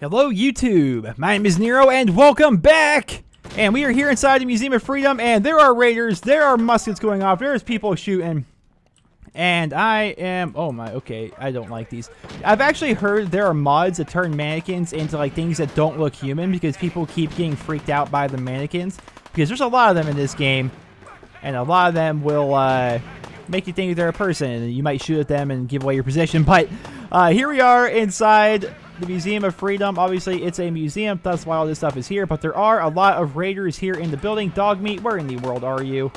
Hello YouTube, my name is Nero and welcome back! And we are here inside the Museum of Freedom and there are raiders, there are muskets going off, there's people shooting. And I am, oh my, okay, I don't like these. I've actually heard there are mods that turn mannequins into like things that don't look human because people keep getting freaked out by the mannequins. Because there's a lot of them in this game and a lot of them will make you think they're a person and you might shoot at them and give away your position. But here we are inside the Museum of Freedom. Obviously, it's a museum. That's why all this stuff is here. But there are a lot of raiders here in the building. Dog meat, where in the world are you?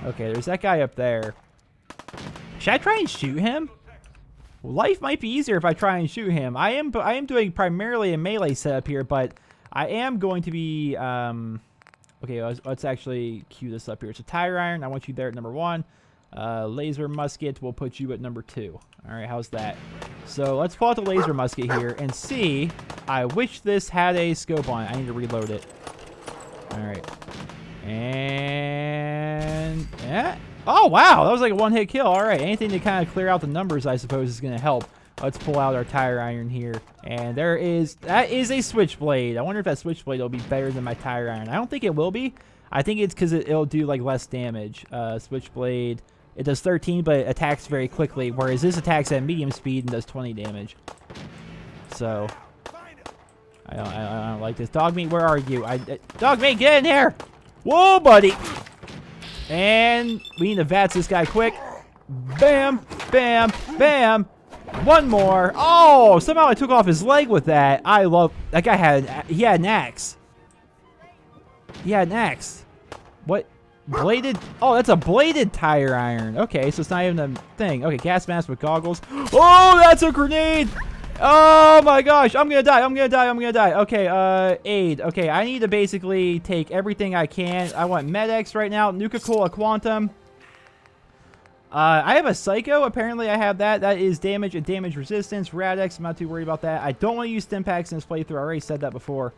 Okay, there's that guy up there. Should I try and shoot him? Life might be easier if I try and shoot him. I am doing primarily a melee setup here, but I am going to be... okay, let's actually cue this up here. It's a tire iron. I want you there at number 1. Laser musket, we'll put you at number 2. Alright, how's that? So let's pull out the laser musket here and see. I wish this had a scope on it. I need to reload it. Alright. And... yeah. Oh, wow! That was like a one-hit kill. Alright, anything to kind of clear out the numbers, I suppose, is going to help. Let's pull out our tire iron here. And that is a switchblade. I wonder if that switchblade will be better than my tire iron. I don't think it will be. I think it's because it'll do like less damage. Switchblade... it does 13, but it attacks very quickly, whereas this attacks at medium speed and does 20 damage. So, I don't like this. Dog meat, where are you? Dog meat, get in here! Whoa, buddy! And we need to VATS this guy quick. Bam, bam, bam! One more. Oh, somehow I took off his leg with that. I love... that guy he had an axe. He had an axe. What? Bladed? Oh, that's a bladed tire iron. Okay, so it's not even a thing. Okay, gas mask with goggles. Oh, that's a grenade! Oh my gosh, I'm gonna die, I'm gonna die, I'm gonna die. Okay, aid. Okay, I need to basically take everything I can. I want Med-X right now, Nuka-Cola Quantum. I have a Psycho, apparently I have that. That is damage and damage resistance. Rad-X, I'm not too worried about that. I don't want to use Stimpaks in this playthrough, I already said that before.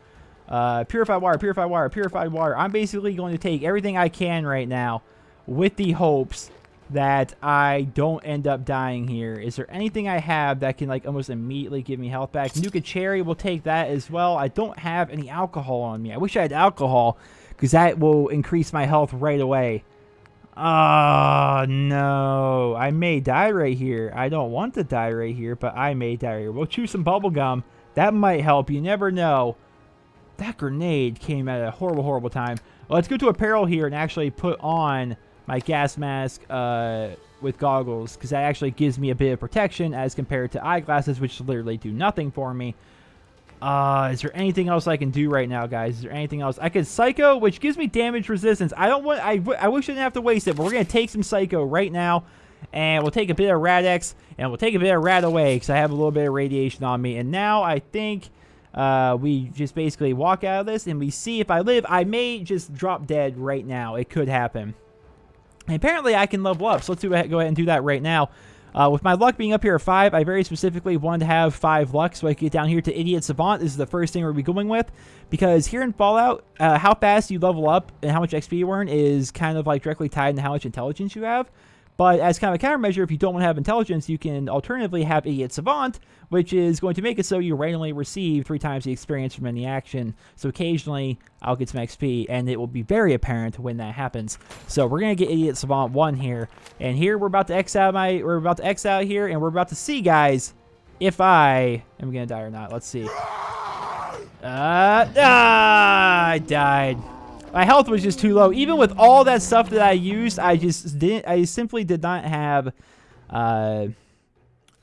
Purified water, purified water, purified water. I'm basically going to take everything I can right now with the hopes that I don't end up dying here. Is there anything I have that can like almost immediately give me health back? Nuka Cherry, will take that as well. I don't have any alcohol on me. I wish I had alcohol because that will increase my health right away. Oh, no. I may die right here. I don't want to die right here, but I may die here. We'll chew some bubble gum. That might help. You never know. That grenade came at a horrible, horrible time. Well, let's go to apparel here and actually put on my gas mask with goggles, because that actually gives me a bit of protection as compared to eyeglasses, which literally do nothing for me. Is there anything else I can do right now, guys? Is there anything else? I could Psycho, which gives me damage resistance. I don't want... I wish I didn't have to waste it, but we're going to take some Psycho right now. And we'll take a bit of Rad-X, and we'll take a bit of Rad away, because I have a little bit of radiation on me. And now I think... we just basically walk out of this and we see if I live. I may just drop dead right now. It could happen. And apparently I can level up. So let's go ahead and do that right now. With my luck being up here at 5, I very specifically wanted to have 5 luck so I could get down here to Idiot Savant. This is the first thing we'll be going with. Because here in Fallout, how fast you level up and how much XP you earn is kind of like directly tied to how much intelligence you have. But as kind of a countermeasure, if you don't want to have intelligence, you can alternatively have Idiot Savant, which is going to make it so you randomly receive 3 times the experience from any action. So occasionally, I'll get some XP, and it will be very apparent when that happens. So we're gonna get Idiot Savant 1 here, and here we're about to X out here, and we're about to see, guys, if I am gonna die or not. Let's see. I died. My health was just too low. Even with all that stuff that I used, I simply did not have, I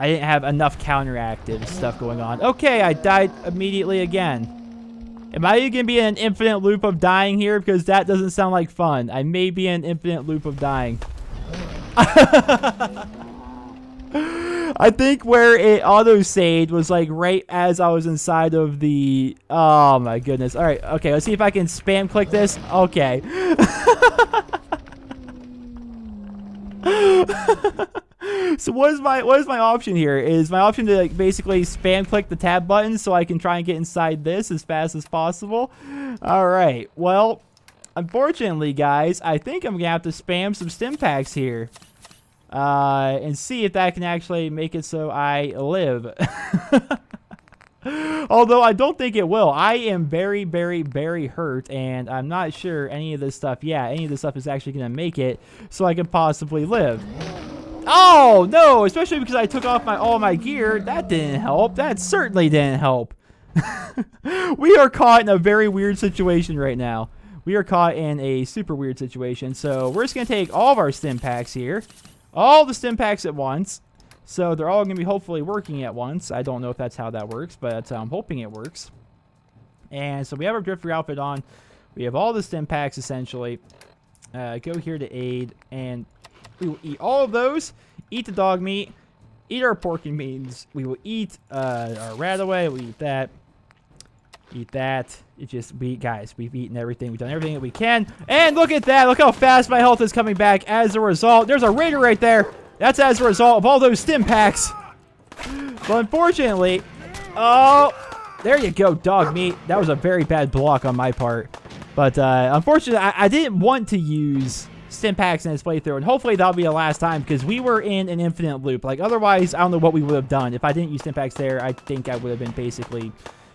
didn't have enough counteractive stuff going on. Okay, I died immediately again. Am I going to be in an infinite loop of dying here? Because that doesn't sound like fun. I may be in an infinite loop of dying. I think where it auto-saved was like right as I was inside of the... oh my goodness. Alright, okay, let's see if I can spam click this. Okay. So what is my option here? Is my option to like basically spam click the tab button so I can try and get inside this as fast as possible? Alright, well, unfortunately guys, I think I'm gonna have to spam some Stimpaks here. And see if that can actually make it so I live. Although I don't think it will. I am very, very, very hurt, and I'm not sure any of this stuff, any of this stuff is actually going to make it so I can possibly live. Oh, no, especially because I took off all my gear. That didn't help. That certainly didn't help. We are caught in a very weird situation right now. We are caught in a super weird situation. So we're just going to take all of our stim packs here. All the stim packs at once. So they're all going to be hopefully working at once. I don't know if that's how that works, but I'm hoping it works. And so we have our Drifter outfit on. We have all the stim packs essentially. Go here to aid, and we will eat all of those. Eat the dog meat. Eat our pork and beans. We will eat our Radaway. We'll eat that. Eat that. Guys, we've eaten everything. We've done everything that we can. And look at that. Look how fast my health is coming back as a result. There's a raider right there. That's as a result of all those stim packs. But unfortunately, oh, there you go, dog meat. That was a very bad block on my part. But unfortunately, I didn't want to use stim packs in this playthrough, and hopefully that'll be the last time because we were in an infinite loop. Like, otherwise, I don't know what we would have done. If I didn't use stim packs there, I think I would have been basically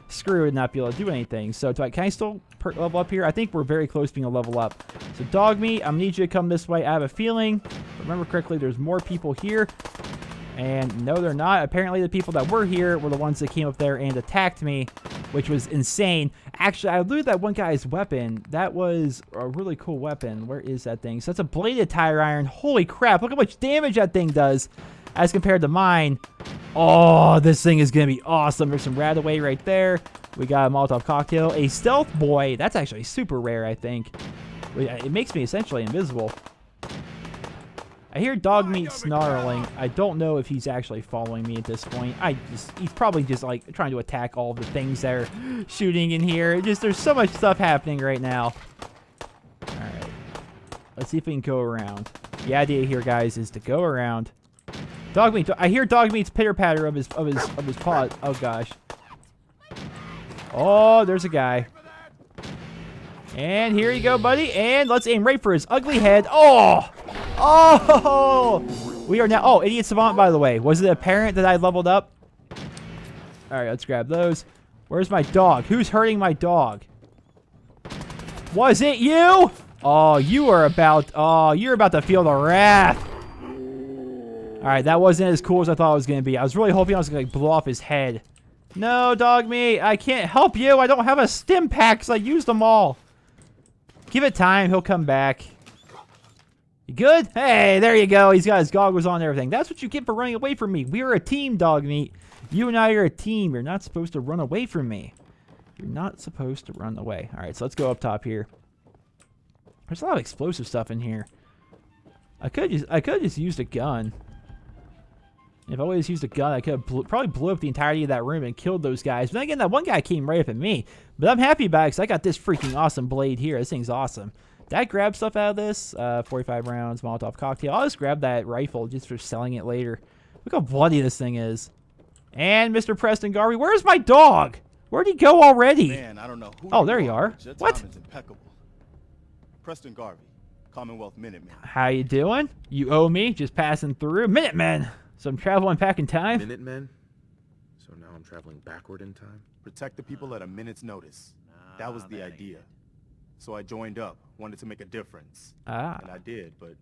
screwed and not be able to do anything. So can I still level up here? I think we're very close to being a level up. So dog meat, I'm gonna need you to come this way. I have a feeling, if I remember correctly, there's more people here. And no, they're not. Apparently the people that were here were the ones that came up there and attacked me, which was insane. Actually, I looted that one guy's weapon. That was a really cool weapon. Where is that thing? So that's a bladed tire iron. Holy crap, look how much damage that thing does as compared to mine. Oh, this thing is going to be awesome. There's some Radaway right there. We got a Molotov cocktail. A stealth boy. That's actually super rare, I think. It makes me essentially invisible. I hear dog meat snarling. I don't know if he's actually following me at this point. He's probably just like trying to attack all of the things that are shooting in here. There's so much stuff happening right now. All right. Let's see if we can go around. The idea here, guys, is to go around. Dog meat. I hear dog meat's pitter patter of his paw. Oh gosh. Oh, there's a guy. And here you go, buddy. And let's aim right for his ugly head. Oh! Oh! We are now... Oh, Idiot Savant, by the way. Was it apparent that I leveled up? Alright, let's grab those. Where's my dog? Who's hurting my dog? Was it you? Oh, you're about to feel the wrath. Alright, that wasn't as cool as I thought it was going to be. I was really hoping I was going to blow off his head. No, dog meat. I can't help you. I don't have a stim pack because I used them all. Give it time. He'll come back. You good? Hey, there you go. He's got his goggles on and everything. That's what you get for running away from me. We are a team, dog meat. You and I are a team. You're not supposed to run away from me. You're not supposed to run away. All right, so let's go up top here. There's a lot of explosive stuff in here. I could have just used a gun. If I would have used a gun, I could have probably blew up the entirety of that room and killed those guys. But then again, that one guy came right up at me. But I'm happy about it because I got this freaking awesome blade here. This thing's awesome. Did I grab stuff out of this? 45 rounds, Molotov cocktail. I'll just grab that rifle just for selling it later. Look how bloody this thing is. And Mr. Preston Garvey, where's my dog? Where'd he go already? Man, I don't know who oh, there you are. What? Impeccable. Preston Garvey, Commonwealth Minutemen. How you doing? You owe me. Just passing through. Minutemen. So I'm traveling back in time. Minutemen? So now I'm traveling backward in time? Protect the people at a minute's notice. That was the idea. So I joined up, wanted to make a difference. Ah. And I did, but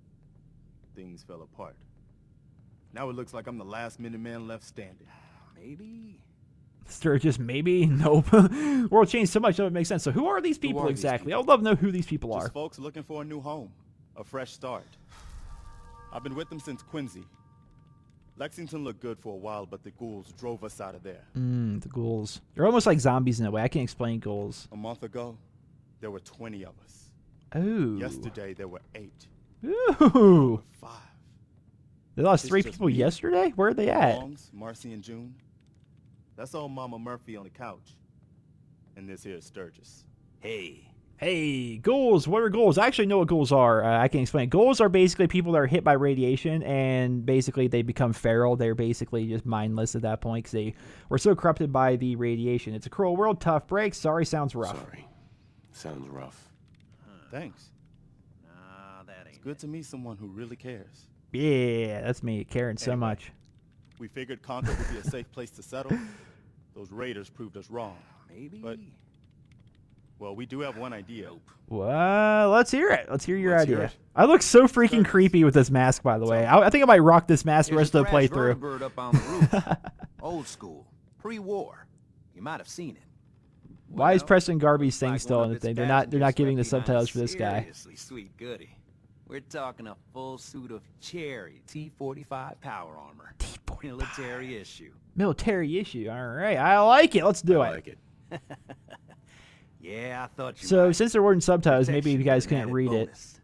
things fell apart. Now it looks like I'm the last Minuteman left standing. Maybe? Sturgis, maybe? Nope. World changed so much, that would make sense. So who are these people exactly? I would love to know who these people are. Just folks looking for a new home, a fresh start. I've been with them since Quincy. Lexington looked good for a while, but the ghouls drove us out of there. The ghouls. They're almost like zombies in a way. I can't explain ghouls. A month ago, there were 20 of us. Oh. Yesterday, there were 8. Ooh. 5. They lost 3 people yesterday? Where are they at? Longs, Marcy and June. That's old Mama Murphy on the couch. And this here is Sturgis. Hey, ghouls. What are ghouls? I actually know what ghouls are. I can explain. Ghouls are basically people that are hit by radiation, and basically they become feral. They're basically just mindless at that point because they were so corrupted by the radiation. It's a cruel world. Tough break. Sorry sounds rough. Sorry. Sounds rough. Thanks. It's good to meet someone who really cares. Yeah, that's me caring so much. We figured Concord would be a safe place to settle. Those raiders proved us wrong. Maybe. But, well, we do have one idea. Well, let's hear it. Let's hear your Let's hear idea. it. I look so freaking creepy with this mask, by the way. I think I might rock this mask the rest of the There's a playthrough. bird up on the roof. Old school, pre-war. You might have seen it. Why is Well, Preston Garvey's thing like still one in of the its thing? They're not passengers giving the swept behind subtitles a for this guy. Seriously sweet goody. We're talking a full suit of cherry T-45 power armor. T-45. Military issue. Military issue. All right, I like it. Let's do I it. like it. Yeah, I thought you So might. since there weren't subtitles, maybe if you guys Protection couldn't with an read added it, bonus.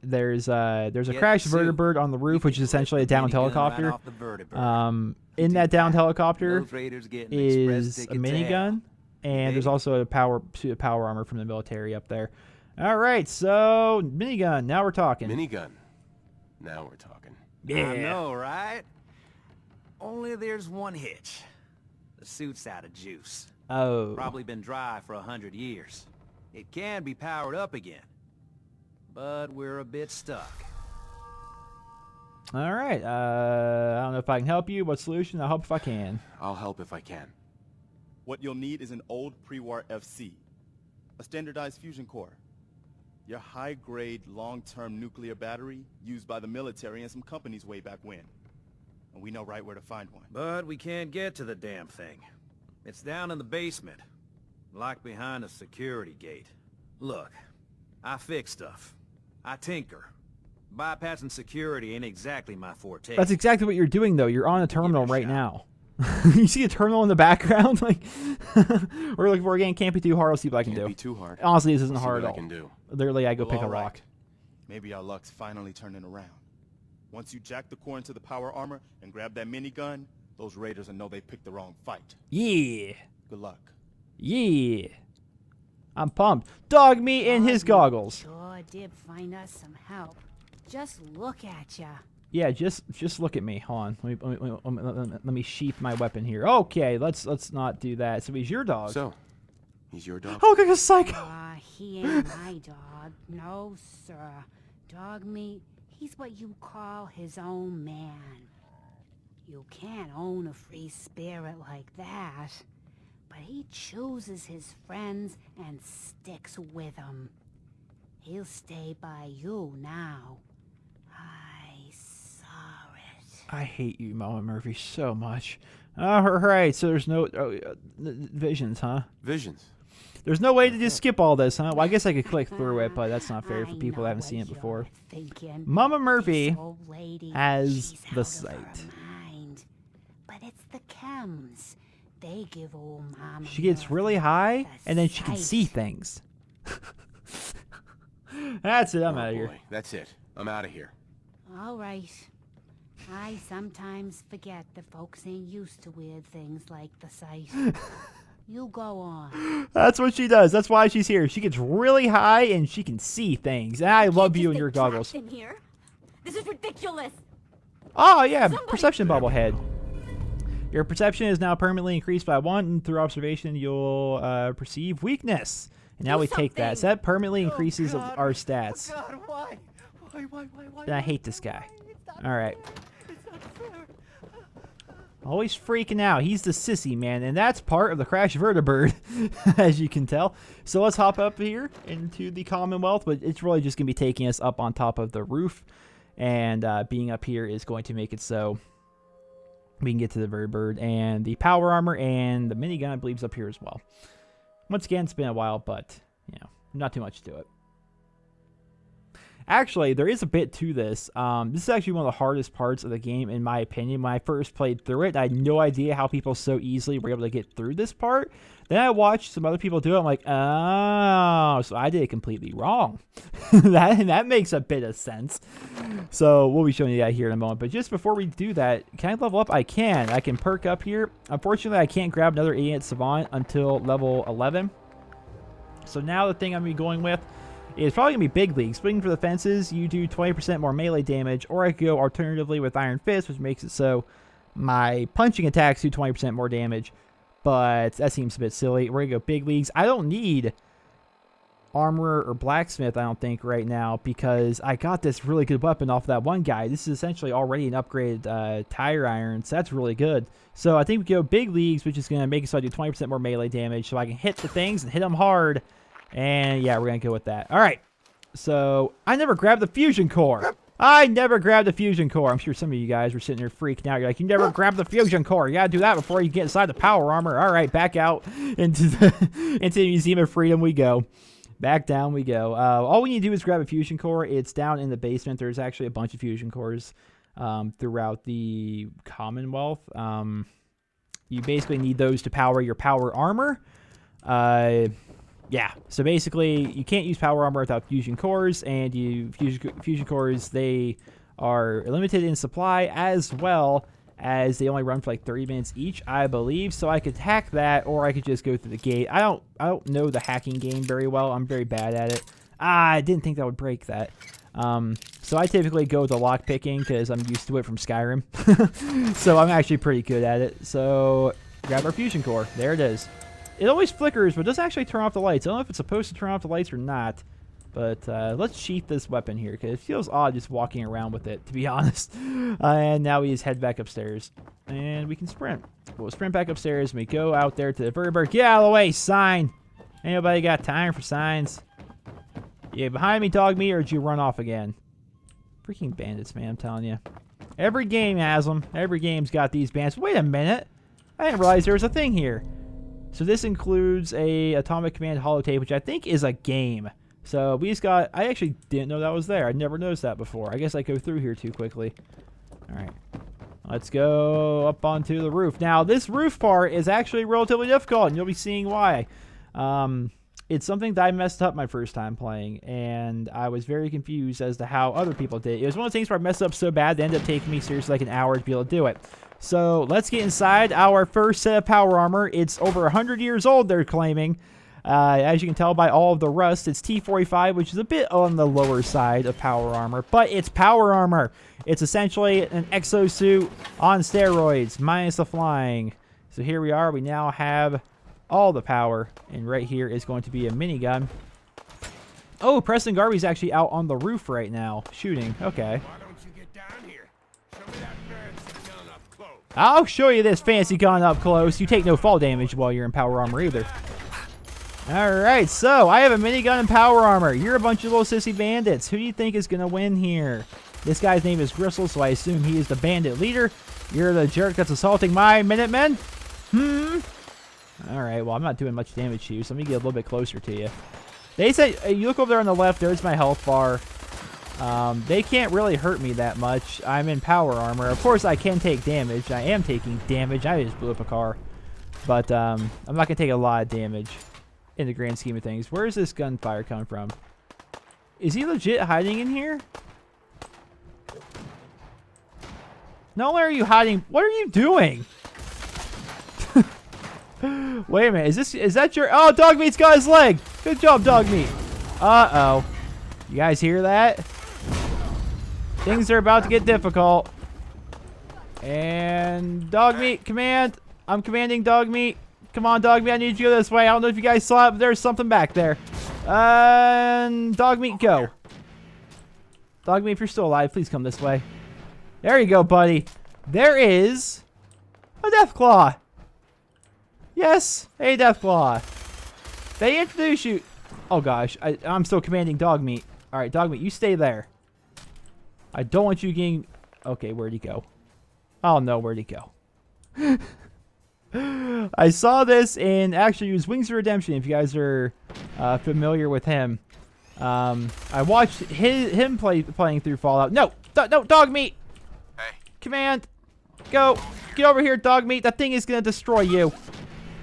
there's a Get crashed the suit. vertibird on the roof, You which can is essentially a lift the downed minigun right helicopter. off the vertibird. In that downed helicopter Those raiders getting express is a tickets to hell. minigun, and there's Maybe. also a suit of power armor from the military up there. All right, so minigun. Now we're talking. Minigun. Now we're talking. Yeah. I know, right? Only there's one hitch. The suit's out of juice. Oh. Probably been dry for 100 years. It can be powered up again. But we're a bit stuck. All right. I don't know if I can help you. What solution? I'll help if I can. I'll help if I can. What you'll need is an old pre-war FC, a standardized fusion core, your high-grade, long-term nuclear battery used by the military and some companies way back when. And we know right where to find one. But we can't get to the damn thing. It's down in the basement. Locked behind a security gate. Look, I fix stuff. I tinker. Bypassing security ain't exactly my forte. That's exactly what you're doing, though. You're on a terminal a right shot. now. You see a terminal in the background? Like, we're looking for a game. Can't be too hard. Let's see what I can Can't do. be too hard. Honestly, this isn't See hard what at I all. can do. Literally, I go Well, pick a all right. lock. Maybe our luck's finally turning around. Once you jack the core into the power armor and grab that minigun, those raiders will know they picked the wrong fight. Yeah. Good luck. Yeah. I'm pumped. Dog meat in his goggles. Sure did find us some help. Just look at ya. Yeah, just look at me. Hold on. Let me sheath my weapon here. Okay, let's not do that. So he's your dog. So, he's your dog? Oh, like a psycho. He ain't my dog. No, sir. Dog meat, he's what you call his own man. You can't own a free spirit like that. But he chooses his friends and sticks with them. He'll stay by you now. I saw it. I hate you, Mama Murphy, so much. All right, so there's no visions, huh? Visions. There's no way to just skip all this, huh? Well, I guess I could click through it, but that's not fair I for people that know haven't what seen it you're before. thinking. Mama This Murphy old lady, has she's the out of sight. her mind. But it's the chems. They give old Mama She gets Murphy really high, the and then she can see sight. things. That's it. I'm Oh, out of here. boy. That's it. I'm out of here. All right. I sometimes forget that folks ain't used to weird things like the sight. You go on. That's what she does. That's why she's here. She gets really high, and she can see things. And I love you and your goggles. In here. This is ridiculous. Oh, yeah, perception bubble head. Your perception is now permanently increased by 1, and through observation, you'll perceive weakness. And now Do we take that. So something. that permanently increases our stats. God, why? Why? And I hate this guy. All right. Always freaking out. He's the sissy, man. And that's part of the crash vertibird, as you can tell. So let's hop up here into the Commonwealth. But it's really just going to be taking us up on top of the roof. And being up here is going to make it so we can get to the vertibird. And the power armor and the minigun, I believe, is up here as well. Once again, it's been a while, but, you know, not too much to it. Actually, there is a bit to this. This is actually one of the hardest parts of the game, in my opinion. When I first played through it, I had no idea how people so easily were able to get through this part. Then I watched some other people do it. I'm like, oh, so I did it completely wrong. that makes a bit of sense. So we'll be showing you that here in a moment. But just before we do that, can I level up? I can. I can perk up here. Unfortunately, I can't grab another 88 Savant until level 11. So now the thing I'm going to be going with is probably going to be big league. Swinging for the fences, you do 20% more melee damage, or I could go alternatively with Iron Fist, which makes it so my punching attacks do 20% more damage, but that seems a bit silly. We're going to go big leagues. I don't need armorer or blacksmith, I don't think, right now, because I got this really good weapon off that one guy. This is essentially already an upgraded tire iron, so that's really good. So I think we go big leagues, which is going to make it so I do 20% more melee damage, so I can hit the things and hit them hard. And yeah, we're going to go with that. All right. So I never grabbed the fusion core. I never grabbed the fusion core. I'm sure some of you guys were sitting there freaking out. You're like, you never grabbed the fusion core. You got to do that before you get inside the power armor. All right, back out into the Museum of Freedom we go. Back down we go. All we need to do is grab a fusion core. It's down in the basement. There's actually a bunch of fusion cores throughout the Commonwealth. You basically need those to power your power armor. Yeah, so basically you can't use power armor without fusion cores, and fusion cores, they are limited in supply, as well as they only run for like 30 minutes each, I believe. So I could hack that, or I could just go through the gate. I don't know the hacking game very well. I'm very bad at it. I didn't think that would break that. So I typically go with the lock picking because I'm used to it from Skyrim. So I'm actually pretty good at it. So grab our fusion core. There it is. It always flickers, but it doesn't actually turn off the lights. I don't know if it's supposed to turn off the lights or not. But let's sheath this weapon here, because it feels odd just walking around with it, to be honest. And now we just head back upstairs. And we can sprint. We'll sprint back upstairs, and we go out there to the Vertibird. Get out of the way, sign! Anybody got time for signs? Yeah, behind me, dog meat, or did you run off again? Freaking bandits, man, I'm telling you. Every game has them. Every game's got these bandits. Wait a minute. I didn't realize there was a thing here. So this includes a Atomic Command holotape, which I think is a game. So we just got... I actually didn't know that was there. I'd never noticed that before. I guess I go through here too quickly. All right. Let's go up onto the roof. Now, this roof part is actually relatively difficult, and you'll be seeing why. It's something that I messed up my first time playing, and I was very confused as to how other people did. It was one of those things where I messed up so bad, it ended up taking me seriously like an hour to be able to do it. So let's get inside our first set of power armor. It's over 100 years old, they're claiming. As you can tell by all of the rust, it's T45, which is a bit on the lower side of power armor, but it's power armor. It's essentially an exosuit on steroids, minus the flying. So here we are. We now have all the power, and right here is going to be a minigun. Oh, Preston Garvey's actually out on the roof right now, shooting. Okay. Why don't you get down here? Show me that fancy gun up close. I'll show you this fancy gun up close. You take no fall damage while you're in power armor either. Alright, so I have a minigun and power armor. You're a bunch of little sissy bandits. Who do you think is going to win here? This guy's name is Gristle, so I assume he is the bandit leader. You're the jerk that's assaulting my Minutemen? Alright, well, I'm not doing much damage to you, so let me get a little bit closer to you. They say, you look over there on the left, there's my health bar. They can't really hurt me that much. I'm in power armor. Of course, I can take damage. I am taking damage. I just blew up a car. But I'm not going to take a lot of damage in the grand scheme of things. Where is this gunfire coming from? Is he legit hiding in here? Not only are you hiding, what are you doing? Wait a minute, is that your... Oh, Dog Meat's got his leg! Good job, Dog Meat. Uh-oh. You guys hear that? Things are about to get difficult. And Dog Meat, command. I'm commanding Dog Meat. Come on, Dog Meat, I need you to go this way. I don't know if you guys saw it, but there's something back there. And Dog Meat, go. Dog Meat, if you're still alive, please come this way. There you go, buddy. There is a Deathclaw. Yes, a Deathclaw. They introduce you. Oh gosh, I'm still commanding Dog Meat. All right, Dog Meat, you stay there. I don't want you getting... Okay, where'd he go? Oh no, where'd he go? I saw this in... Actually, it was Wings of Redemption, if you guys are familiar with him. I watched him playing through Fallout. No, Dog Meat. Hey. Command. Go. Get over here, Dog Meat. That thing is going to destroy you.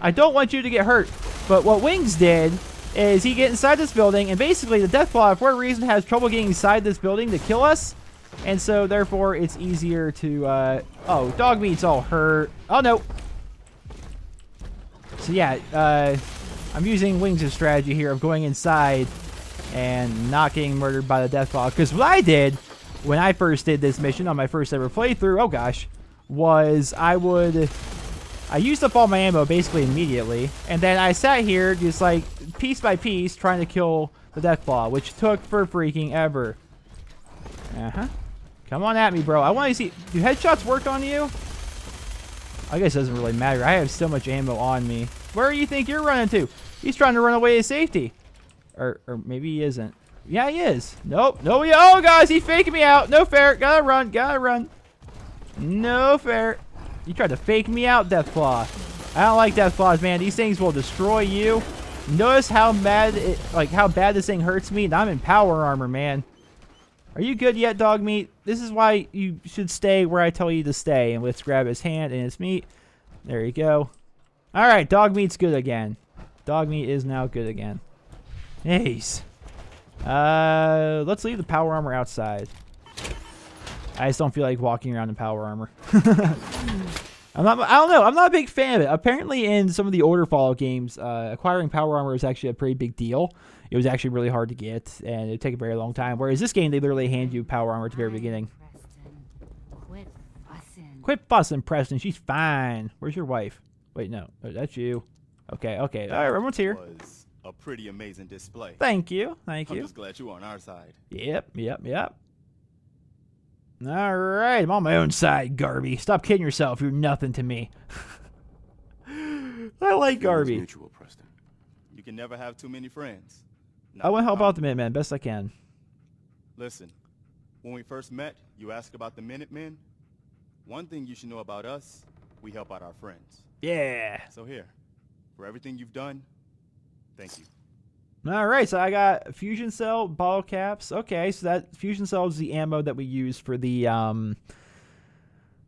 I don't want you to get hurt. But what Wings did is he get inside this building, and basically the Deathclaw, for whatever reason, has trouble getting inside this building to kill us. And so, therefore, it's easier to... Oh, Dog Meat's all hurt. Oh, no. So, yeah, I'm using Wings' strategy here of going inside and not getting murdered by the Deathclaw. Because what I did when I first did this mission on my first ever playthrough, oh gosh, was I used up all my ammo basically immediately, and then I sat here just like piece by piece trying to kill the Deathclaw, which took for freaking ever. Come on at me, bro. I want to see. Do headshots work on you? I guess it doesn't really matter. I have so much ammo on me. Where do you think you're running to? He's trying to run away to safety. Or maybe he isn't. Yeah, he is. Nope. No, oh, guys, he's faking me out. No fair. Gotta run. Gotta run. No fair. You tried to fake me out, Deathclaw. I don't like Deathclaws, man. These things will destroy you. Notice how bad how bad this thing hurts me. And I'm in power armor, man. Are you good yet, dog meat? This is why you should stay where I tell you to stay. And let's grab his hand and his meat. There you go. All right, dog meat's good again. Dog meat is now good again. Nice. Let's leave the power armor outside. I just don't feel like walking around in power armor. I don't know. I'm not a big fan of it. Apparently, in some of the older Fallout games, acquiring power armor is actually a pretty big deal. It was actually really hard to get, and it would take a very long time. Whereas this game, they literally hand you power armor at the very beginning. Quit fussing. Quit fussing, Preston. She's fine. Where's your wife? Wait, no. Oh, that's you. Okay, okay. All right, everyone's here. Was a pretty amazing display. Thank you. Thank I'm you. just glad you're on our side. Yep. All right, I'm on my own side, Garby. Stop kidding yourself. You're nothing to me. I like Garby. Mutual, Preston. You can never have too many friends. I want to help out the Minutemen best I can. Listen, when we first met, you asked about the Minutemen. One thing you should know about us, we help out our friends. Yeah. So here, for everything you've done, thank you. All right, so I got fusion cell bottle caps. Okay, so that fusion cell is the ammo that we use for the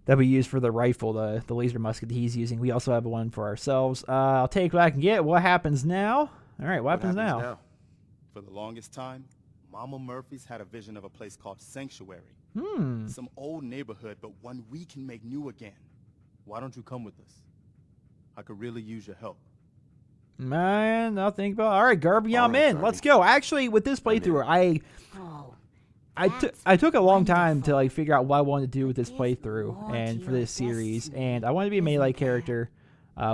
rifle, the laser musket that he's using. We also have one for ourselves. I'll take what I can get. What happens now? All right, what happens now? For the longest time, Mama Murphy's had a vision of a place called Sanctuary. Some old neighborhood, but one we can make new again. Why don't you come with us? I could really use your help. Man, I'll think about it. All right, Garby, I'm All right, in. Let's Garby. go. Actually, with this playthrough, Oh, I took a long time to wonderful. figure out what I wanted to do with this Is playthrough more and to for your this series, destiny, and I wanted to be a melee isn't character,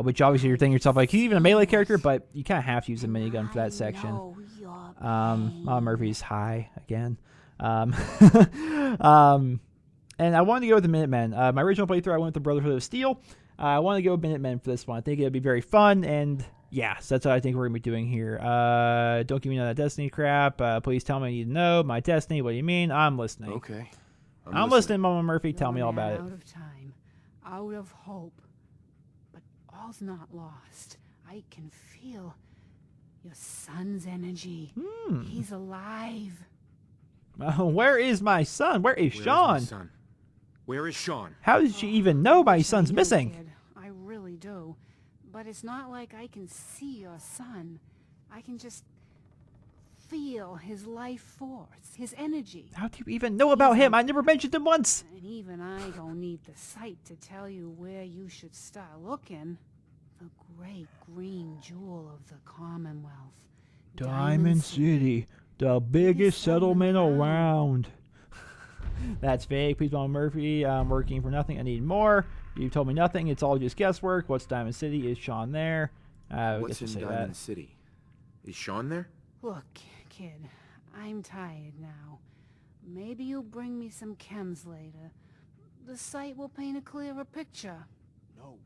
which obviously you're thinking to yourself like, he's even a melee character, but you kind of have to use a minigun for that section. Mama Murphy's high again. And I wanted to go with the Minutemen. My original playthrough, I went with the Brotherhood of Steel. I want to go with Minutemen for this one. I think it'll be very fun, and yeah, so that's what I think we're going to be doing here. Don't give me none of that Destiny crap. Please tell me I need to know. My Destiny, what do you mean? I'm listening. Okay. I'm listening, Mama Murphy. Tell me all about it. Out of time, out of hope, but all's not lost. I can feel your son's energy. He's alive. Where is my son? Where is Sean? Where is Sean? How did she even know my son's I do, missing? kid. I really do. But it's not like I can see your son. I can just feel his life force, his energy. How do you even know about him? I never mentioned him once. And even I don't need the sight to tell you where you should start looking. The great green jewel of the Commonwealth. Diamond City, the biggest settlement around. That's fake. Please, Mama Murphy. I'm working for nothing. I need more. You told me nothing. It's all just guesswork. What's Diamond City? Is Sean there? What's in Diamond City? Is Sean there? Look, kid, I'm tired now. Maybe you'll bring me some chems later. The sight will paint a clearer picture. No,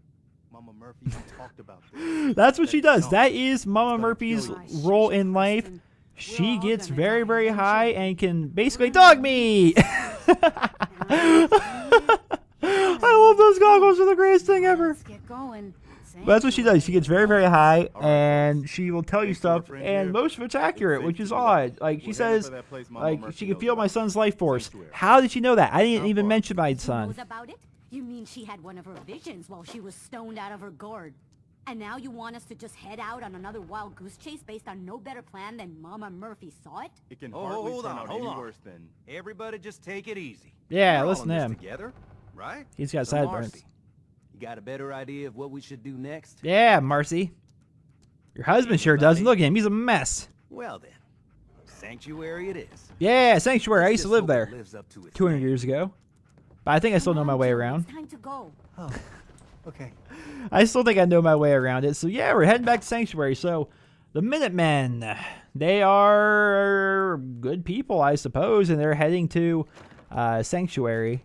Mama Murphy, we talked about this. That's what she does. No. That is Mama It's gonna Murphy's kill you. role in life. Preston, She we're all gets gonna very, die very high eventually. and can basically dog me. I love those goggles. They're the greatest thing ever. Let's get going. But that's what she does. She gets very, very high, and she will tell you Thanks to our stuff, friend and here. most of it's accurate, It's which safe is to do odd. that. Like, she We're headed says, for that place Mama like, Murphy she can knows feel my about. son's life force. Sanctuary. How did she know that? I didn't How even far? mention my Knows son. about it? You mean she had one of her visions while she was stoned out of her gourd? And now you want us to just head out on another wild goose chase based on no better plan than Mama Murphy saw it? It can Oh, hardly hold turn on, out hold any on. worse than... Everybody just take it easy. Yeah, We're all listen in to this him. together, right? He's got So, sideburns. Marcy, you got a better idea of what we should do next? Yeah, Marcy. Your husband sure does. Look at him. He's a mess. Well then, Sanctuary it is. Yeah, Sanctuary. I Let's used to just live hope it there lives up to its 200 name. years ago. But I think I still know my way around. It's time to go. Okay. I still think I know my way around it. So yeah, we're heading back to Sanctuary. So The Minutemen. They are good people, I suppose, and they're heading to Sanctuary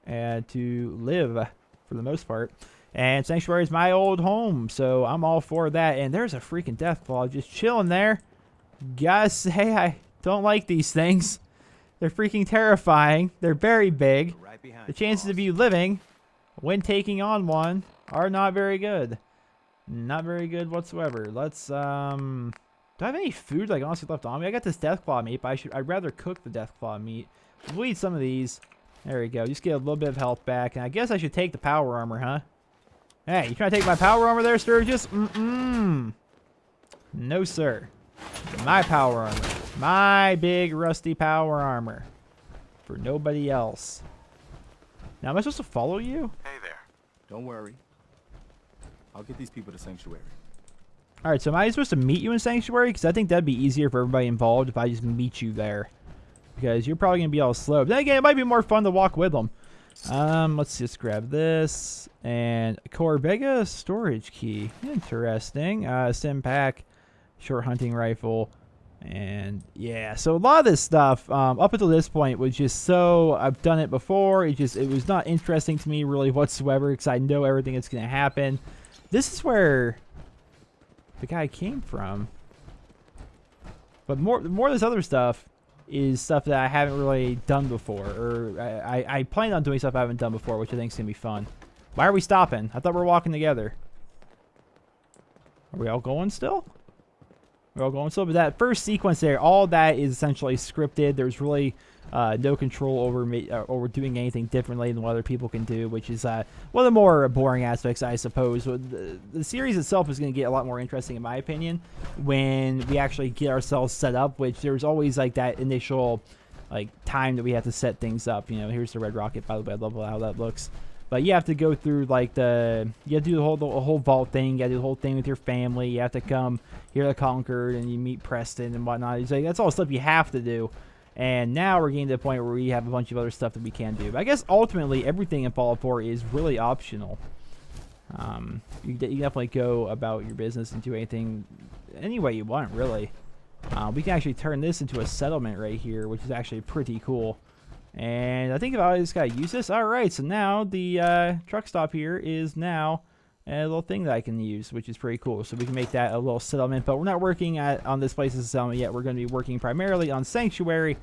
to live for the most part. And Sanctuary is my old home, so I'm all for that. And there's a freaking Deathclaw just chilling there. Gotta say, I don't like these things. They're freaking terrifying. They're very big. Right behind The you, chances boss. of you living when taking on one are not very good. Not very good whatsoever. Let's, do I have any food, like, honestly left on me? I got this Deathclaw meat, but I'd rather cook the Deathclaw meat. We'll eat some of these. There we go. Just get a little bit of health back. And I guess I should take the power armor, huh? Hey, you trying to take my power armor there, Sturgis? No, sir. My power armor. My big rusty power armor. For nobody else. Now, am I supposed to follow you? Hey there. Don't worry. I'll get these people to Sanctuary. Alright, so am I supposed to meet you in Sanctuary? Because I think that'd be easier for everybody involved if I just meet you there. Because you're probably going to be all slow. But then again, it might be more fun to walk with them. Let's just grab this. And Corbega storage key. Interesting. Sim pack. Short hunting rifle. And yeah, so a lot of this stuff up until this point was just so, I've done it before. It was not interesting to me really whatsoever because I know everything that's going to happen. This is where the guy came from. But more of this other stuff is stuff that I haven't really done before. Or I plan on doing stuff I haven't done before, which I think is going to be fun. Why are we stopping? I thought we were walking together. Are we all going still? We're all going still? But that first sequence there, all that is essentially scripted. There's really no control over me, over doing anything differently than what other people can do, which is one of the more boring aspects, I suppose. The series itself is going to get a lot more interesting, in my opinion, when we actually get ourselves set up, which there's always like that initial like time that we have to set things up. You know, here's the red rocket, by the way. I love how that looks. But you have to go through like you have to do the whole vault thing. You got to do the whole thing with your family. You have to come here to Concord and you meet Preston and whatnot. It's like, that's all stuff you have to do. And now we're getting to the point where we have a bunch of other stuff that we can do. But I guess ultimately everything in Fallout 4 is really optional. You definitely go about your business and do anything any way you want, really. We can actually turn this into a settlement right here, which is actually pretty cool. And I think if I just gotta use this, alright, so now the truck stop here is now a little thing that I can use, which is pretty cool. So we can make that a little settlement, but we're not working on this place as a settlement yet. We're going to be working primarily on Sanctuary,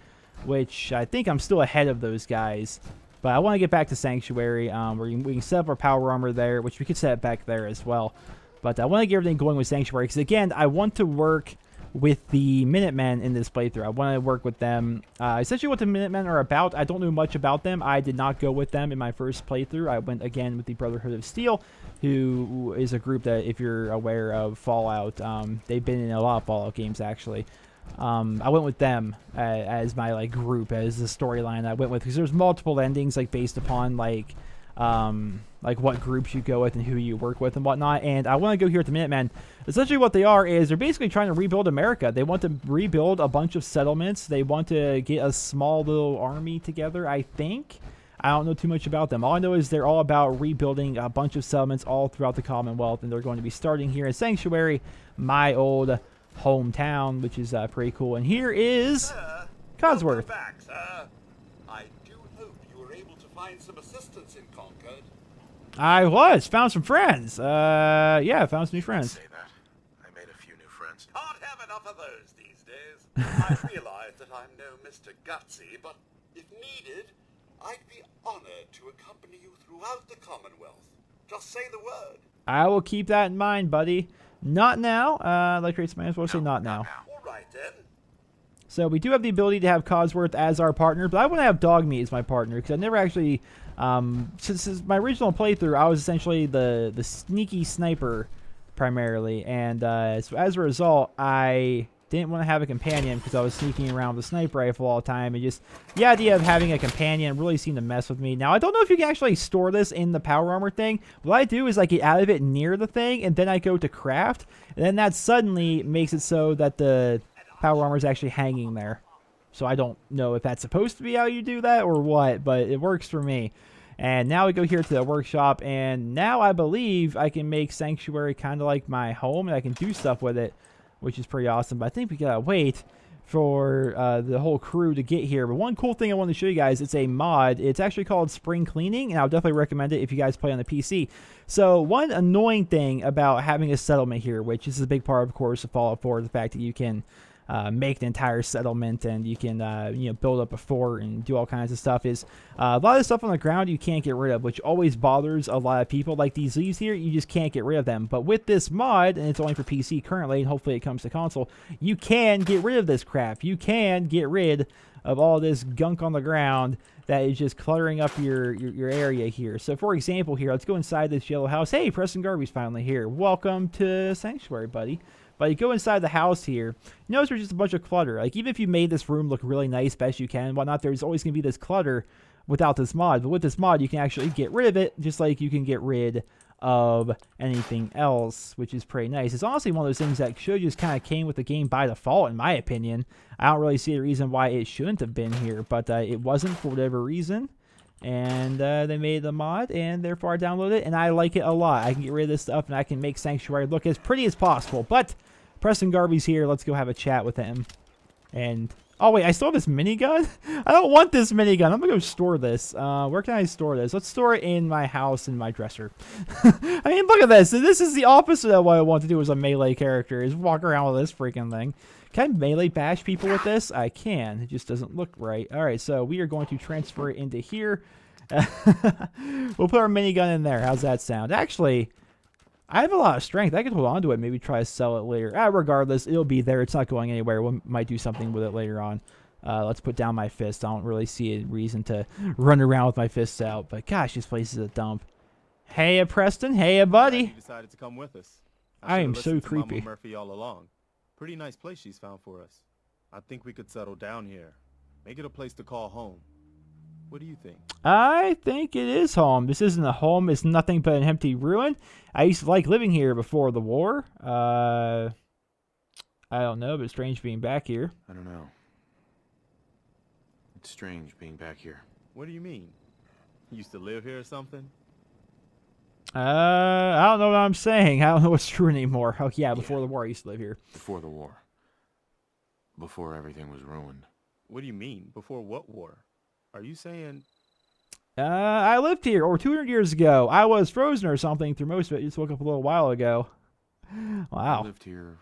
which I think I'm still ahead of those guys. But I want to get back to Sanctuary. We can set up our power armor there, which we could set it back there as well. But I want to get everything going with Sanctuary, because again, I want to work with the Minutemen in this playthrough. I want to work with them. Essentially what the Minutemen are about, I don't know much about them. I did not go with them in my first playthrough. I went again with the Brotherhood of Steel, who is a group that, if you're aware of Fallout, they've been in a lot of Fallout games actually. I went with them as my like group, as the storyline I went with, because there's multiple endings like based upon like what groups you go with and who you work with and whatnot. And I want to go here at the Minutemen. Essentially what they are is they're basically trying to rebuild America. They want to rebuild a bunch of settlements. They want to get a small little army together, I think. I don't know too much about them. All I know is they're all about rebuilding a bunch of settlements all throughout the Commonwealth, and they're going to be starting here in Sanctuary, my old hometown, which is pretty cool. And here is Codsworth. Back, sir. I do hope you were able to find some assistance in Concord. I found some friends. Yeah, found some new friends. Say that. I made a few new friends. Can't have enough of those these days. I realize that I'm no Mr. Gutsy, but if needed, I'd be honored to accompany you throughout the Commonwealth. Just say the word. I will keep that in mind, buddy. Not now. Like Race Man, we'll say not now. All right, then. So we do have the ability to have Codsworth as our partner, but I want to have Dogmeat as my partner, because I never actually, since my original playthrough, I was essentially the sneaky sniper primarily, and so as a result, I didn't want to have a companion because I was sneaking around with a sniper rifle all the time, and just the idea of having a companion really seemed to mess with me. Now, I don't know if you can actually store this in the power armor thing. What I do is I get out of it near the thing, and then I go to craft, and then that suddenly makes it so that the power armor is actually hanging there. So I don't know if that's supposed to be how you do that or what, but it works for me. And now we go here to the workshop, and now I believe I can make Sanctuary kind of like my home, and I can do stuff with it. which is pretty awesome. But I think we gotta wait for the whole crew to get here. But one cool thing I wanted to show you guys, it's a mod. It's actually called Spring Cleaning, and I'll definitely recommend it if you guys play on the PC. So one annoying thing about having a settlement here, which is a big part, of course, of Fallout 4, the fact that you can make the entire settlement and you can you know, build up a fort and do all kinds of stuff, is a lot of stuff on the ground you can't get rid of, which always bothers a lot of people. Like these leaves here, you just can't get rid of them. But with this mod, and it's only for PC currently, and hopefully it comes to console, you can get rid of this crap. You can get rid of all this gunk on the ground that is just cluttering up your area here. So for example here, let's go inside this yellow house. Hey, Preston Garvey's finally here. Welcome to Sanctuary, buddy. But you go inside the house here, you notice there's just a bunch of clutter. Like, even if you made this room look really nice, best you can, and whatnot, there's always going to be this clutter without this mod. But with this mod, you can actually get rid of it, just like you can get rid of anything else, which is pretty nice. It's honestly one of those things that should just kind of came with the game by default, in my opinion. I don't really see a reason why it shouldn't have been here, but it wasn't for whatever reason. And they made the mod, and therefore I downloaded it, and I like it a lot. I can get rid of this stuff, and I can make Sanctuary look as pretty as possible. But Preston Garvey's here. Let's go have a chat with him. And oh wait, I still have this minigun? I don't want this minigun. I'm gonna go store this. Where can I store this? Let's store it in my house, in my dresser. I mean, look at this. This is the opposite of what I want to do as a melee character, is walk around with this freaking thing. Can I melee bash people with this? I can. It just doesn't look right. All right, so we are going to transfer it into here. We'll put our minigun in there. How's that sound? Actually, I have a lot of strength. I could hold on to it, maybe try to sell it later. Regardless, it'll be there. It's not going anywhere. We might do something with it later on. Let's put down my fist. I don't really see a reason to run around with my fists out. But gosh, this place is a dump. Hey, Preston. Hey, buddy. You decided to come with us. I am should've so listened to Mama creepy. Murphy all along. Pretty nice place she's found for us. I think we could settle down here. Make it a place to call home. What do you think? I think it is home. This isn't a home. It's nothing but an empty ruin. I used to like living here before the war. I don't know, but it's strange being back here. I don't know. It's strange being back here. What do you mean? You used to live here or something? I don't know what I'm saying. I don't know what's true anymore. Oh, yeah, before the war, I used to live here. Before the war. Before everything was ruined. What do you mean? Before what war? Are you saying... I lived here over 200 years ago. I was frozen or something through most of it. Just woke up a little while ago. Wow. I lived here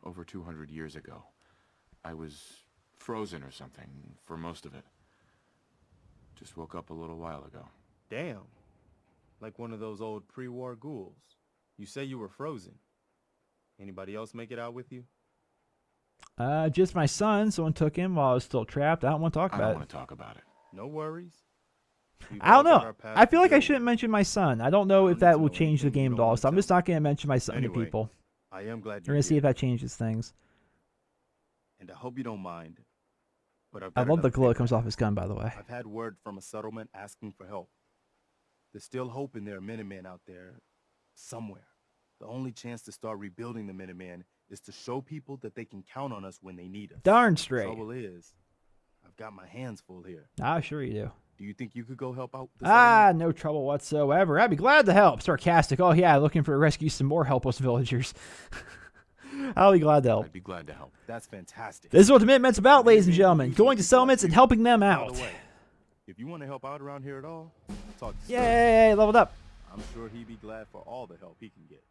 over 200 years ago. I was frozen or something for most of it. Just woke up a little while ago. Damn. Like one of those old pre-war ghouls. You say you were frozen. Anybody else make it out with you? Just my son. Someone took him while I was still trapped. I don't want to talk I about don't it. want to talk about it. No worries. We've I don't all got know. our paths I feel like I together. shouldn't mention my son. I don't know I if don't need that to will know change the anything you game at don't all, want so I'm to just tell not going to mention my son to Anyway, people. I am glad We're you're going to see here. if that changes things. And I hope you don't mind. But I've I got love the another glow that favor. comes off his gun, by the way. I've had word from a settlement asking for help. There's still hope in there are Minutemen out there somewhere. The only chance to start rebuilding the Minutemen is to show people that they can count on us when they need us. Darn straight. Trouble is, I've got my hands full here. Ah, sure you do. Do you think you could go help out the Ah, settlement? no trouble whatsoever. I'd be glad to help. Sarcastic. Oh, yeah, looking for rescue some more helpless villagers. I'll be glad to help. I'd be glad to help. That's fantastic. This is what the Minutemen's about, ladies and Minutemen gentlemen. usually Going to keep settlements us and here. helping them By out. the way, if you want to help out around here at all, talk to Sir. Yay, leveled up. I'm sure he'd be glad for all the help he can get.